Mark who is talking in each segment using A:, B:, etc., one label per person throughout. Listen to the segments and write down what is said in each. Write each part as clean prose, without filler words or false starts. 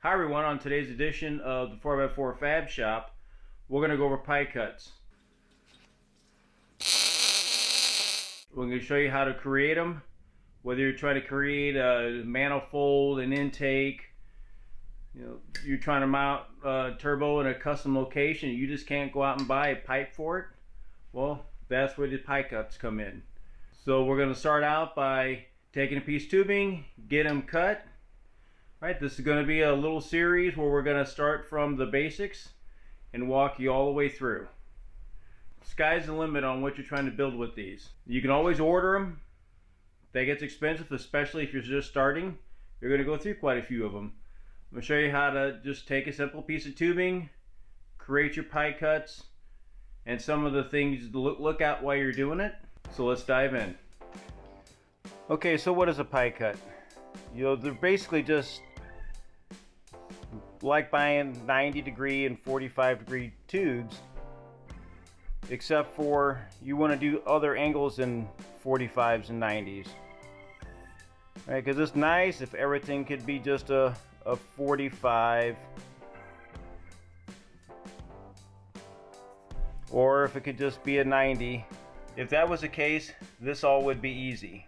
A: Hi everyone, on today's edition of the 4x4 Fab Shop, we're going to go over pipe cuts. We're going to show you how to create them, whether you're trying to create a manifold, an intake, you're trying to mount a turbo in a custom location, you just can't go out and buy a pipe for it. Well, that's where the pipe cuts come in. So we're going to start out by taking a piece of tubing, get them cut. Right, this is going to be a little series where we're going to start from the basics and walk you all the way through. Sky's the limit on what you're trying to build with these. You can always order them. That gets expensive, especially if you're just starting. You're going to go through quite a few of them. I'm going to show you how to just take a simple piece of tubing, create your pipe cuts, and some of the things to look at while you're doing it. So let's dive in. Okay, so what is a pipe cut? They're basically just like buying 90-degree and 45-degree tubes, except for you want to do other angles than 45s and 90s. Right, because it's nice if everything could be just a 45, or if it could just be a 90. If that was the case, this all would be easy.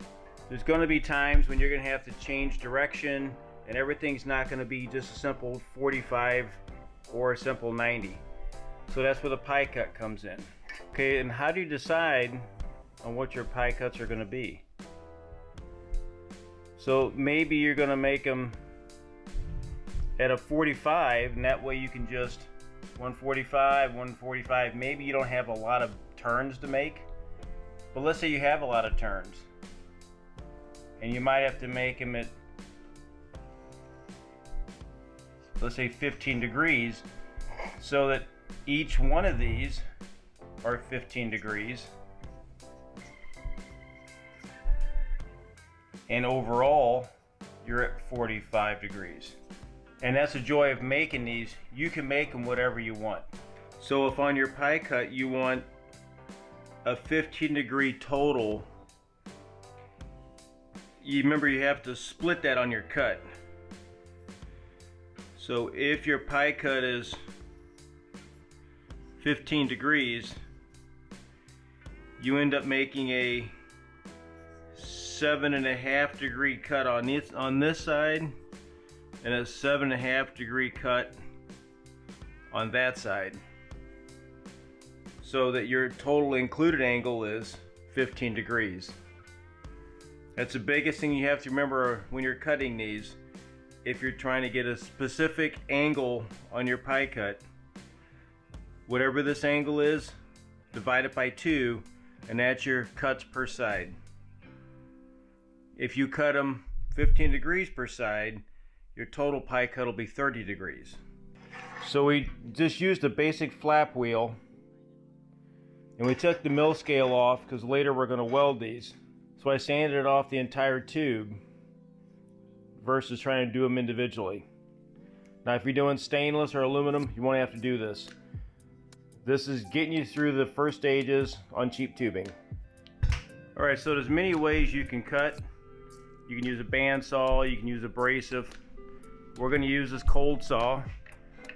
A: There's going to be times when you're going to have to change direction, and everything's not going to be just a simple 45 or a simple 90. So that's where the pipe cut comes in. Okay, and how do you decide on what your pipe cuts are going to be? So maybe you're going to make them at a 45, and that way you can just 145, 145. Maybe you don't have a lot of turns to make, but let's say you have a lot of turns. And you might have to make them at, let's say, 15 degrees, so that each one of these are 15 degrees. And overall, you're at 45 degrees. And that's the joy of making these. You can make them whatever you want. So if on your pipe cut you want a 15-degree total, you remember you have to split that on your cut. So if your pipe cut is 15 degrees, you end up making a 7.5 degree cut on this side, and a 7.5 degree cut on that side, so that your total included angle is 15 degrees. That's the biggest thing you have to remember when you're cutting these. If you're trying to get a specific angle on your pipe cut, whatever this angle is, divide it by 2, and that's your cuts per side. If you cut them 15 degrees per side, your total pipe cut will be 30 degrees. So we just used a basic flap wheel, and we took the mill scale off because later we're going to weld these. So I sanded it off the entire tube versus trying to do them individually. Now if you're doing stainless or aluminum, you won't have to do this. This is getting you through the first stages on cheap tubing. Alright, so there's many ways you can cut. You can use a bandsaw, you can use abrasive. We're going to use this cold saw.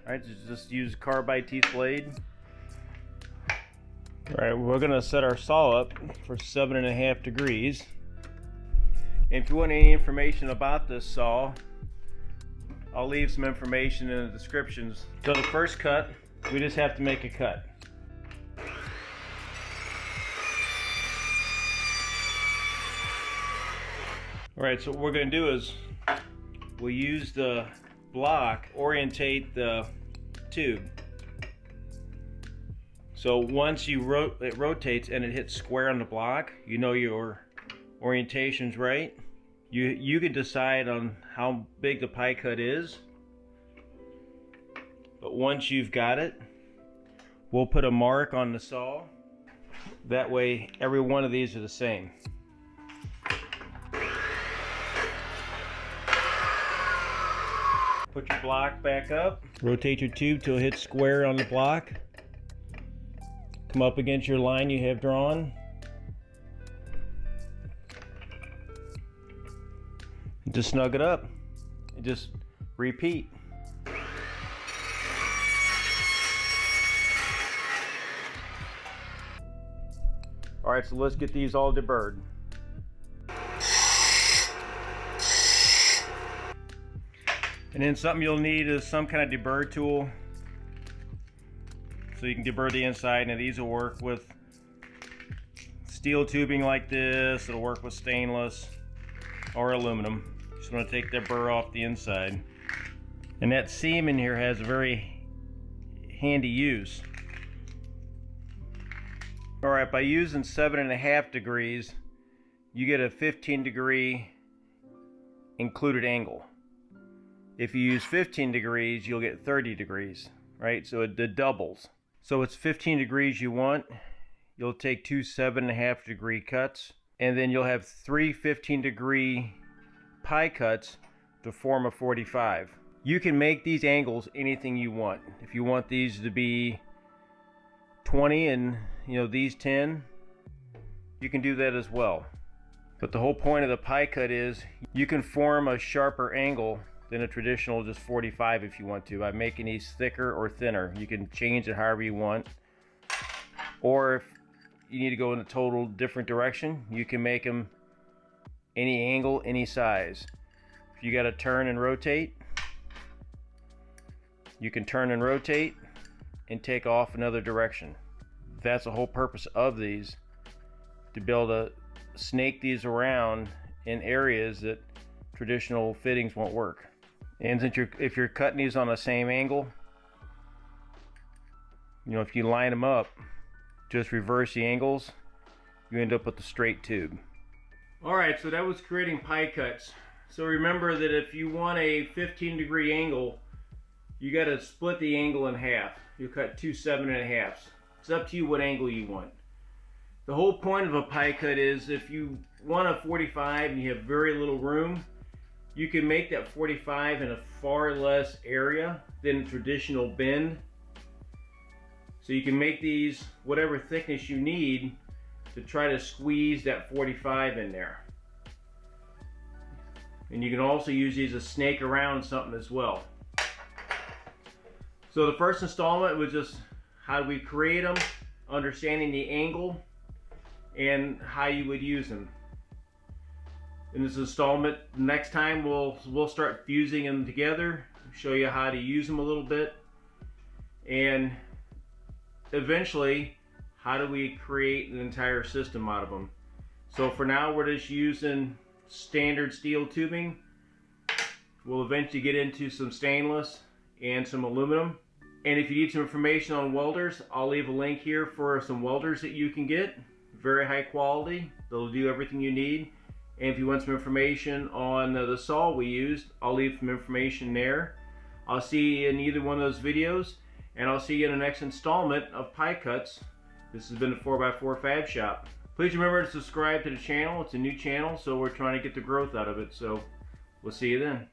A: Alright, just use a carbide teeth blade. Alright, we're going to set our saw up for 7.5 degrees. And if you want any information about this saw, I'll leave some information in the descriptions. So the first cut, we just have to make a cut. Alright, so what we're going to do is we'll use the block, orientate the tube. So once it rotates and it hits square on the block, you know your orientation's right. You can decide on how big the pipe cut is. But once you've got it, we'll put a mark on the saw. That way every one of these are the same. Put your block back up. Rotate your tube till it hits square on the block. Come up against your line you have drawn. Just snug it up and just repeat. All right, so let's get these all deburred. And then something you'll need is some kind of deburr tool, so you can deburr the inside. Now these will work with steel tubing like this, it'll work with stainless or aluminum. Just want to take that burr off the inside. And that seam in here has a very handy use. Alright, by using 7.5 degrees, you get a 15-degree included angle. If you use 15 degrees, you'll get 30 degrees, right? So it doubles. So it's 15 degrees you want. You'll take two 7.5 degree cuts, and then you'll have three 15-degree pie cuts to form a 45. You can make these angles anything you want. If you want these to be 20 and these 10, you can do that as well. But the whole point of the pie cut is you can form a sharper angle than a traditional just 45 if you want to, by making these thicker or thinner. You can change it however you want. Or if you need to go in a total different direction, you can make them any angle, any size. If you got to turn and rotate, you can turn and rotate and take off another direction. That's the whole purpose of these, to be able to snake these around in areas that traditional fittings won't work. And if you're cutting these on the same angle, if you line them up, just reverse the angles, you end up with a straight tube. Alright, so that was creating pie cuts. So remember that if you want a 15-degree angle, you got to split the angle in half. You cut two 7.5s. It's up to you what angle you want. The whole point of a pie cut is if you want a 45 and you have very little room, you can make that 45 in a far less area than a traditional bend. So you can make these whatever thickness you need to try to squeeze that 45 in there. And you can also use these to snake around something as well. So the first installment was just how do we create them, understanding the angle, and how you would use them. In this installment, next time we'll start fusing them together, show you how to use them a little bit, and eventually how do we create an entire system out of them. So for now we're just using standard steel tubing. We'll eventually get into some stainless and some aluminum. And if you need some information on welders, I'll leave a link here for some welders that you can get. Very high quality, they'll do everything you need. And if you want some information on the saw we used, I'll leave some information there. I'll see you in either one of those videos, and I'll see you in the next installment of Pie Cuts. This has been the 4x4 Fab Shop. Please remember to subscribe to the channel. It's a new channel, so we're trying to get the growth out of it. So we'll see you then.